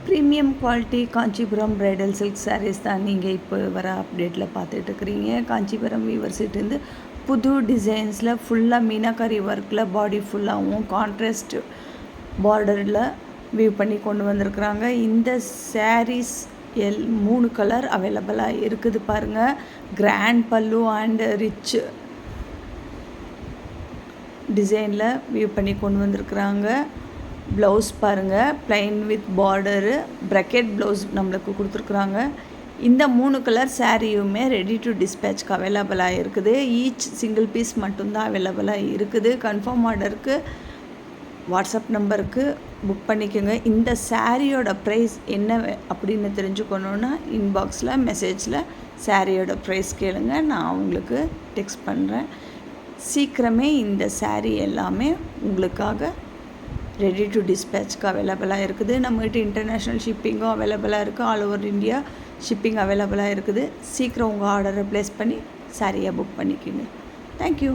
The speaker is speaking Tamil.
Premium quality Kanchipuram bridal silk saris தான் நீங்கள் இப்போ வர அப்டேட்டில் பார்த்துட்ருக்குறீங்க. காஞ்சிபுரம் வீவர்ஸ்கிட்டேருந்து புது டிசைன்ஸில் ஃபுல்லாக மீனாக்காரி ஒர்க்கில் பாடி ஃபுல்லாகவும் கான்ட்ராஸ்ட் பார்டரில் வியூ பண்ணி கொண்டு வந்திருக்குறாங்க. இந்த சாரீஸ் 3 கலர் அவைலபிளாக இருக்குது பாருங்கள். கிராண்ட் பல்லு அண்ட் ரிச் டிசைனில் வியூ பண்ணி கொண்டு வந்திருக்குறாங்க. ப்ளவுஸ் பாருங்கள், ப்ளைன் வித் பார்டரு ப்ரக்கெட் ப்ளவுஸ் நம்மளுக்கு கொடுத்துருக்குறாங்க. இந்த 3 கலர் சாரியுமே ரெடி டு டிஸ்பேட்ச்க்கு அவைலபிளாக இருக்குது. ஈச் சிங்கிள் பீஸ் மட்டும்தான் அவைலபிளாக இருக்குது. கன்ஃபார்ம் ஆர்டருக்கு வாட்ஸ்அப் நம்பருக்கு புக் பண்ணிக்கோங்க. இந்த சாரியோட ப்ரைஸ் என்ன அப்படின்னு தெரிஞ்சுக்கணுன்னா இன்பாக்ஸில் மெசேஜில் சாரியோட ப்ரைஸ் கேளுங்க, நான் உங்களுக்கு டெக்ஸ்ட் பண்ணுறேன். சீக்கிரமே இந்த சாரீ எல்லாமே உங்களுக்காக ரெடி டு டிஸ்பேட்ச்க்கு அவைலபிளாக இருக்குது. நம்மகிட்ட இன்டர்நேஷ்னல் ஷிப்பிங்கும் அவைலபிளாக இருக்குது. ஆல் ஓவர் இந்தியா ஷிப்பிங் அவைலபிளாக இருக்குது. சீக்கிரம் உங்கள் ஆர்டரை ப்ளேஸ் பண்ணி சாரியை புக் பண்ணிக்கோங்க. தேங்க்யூ.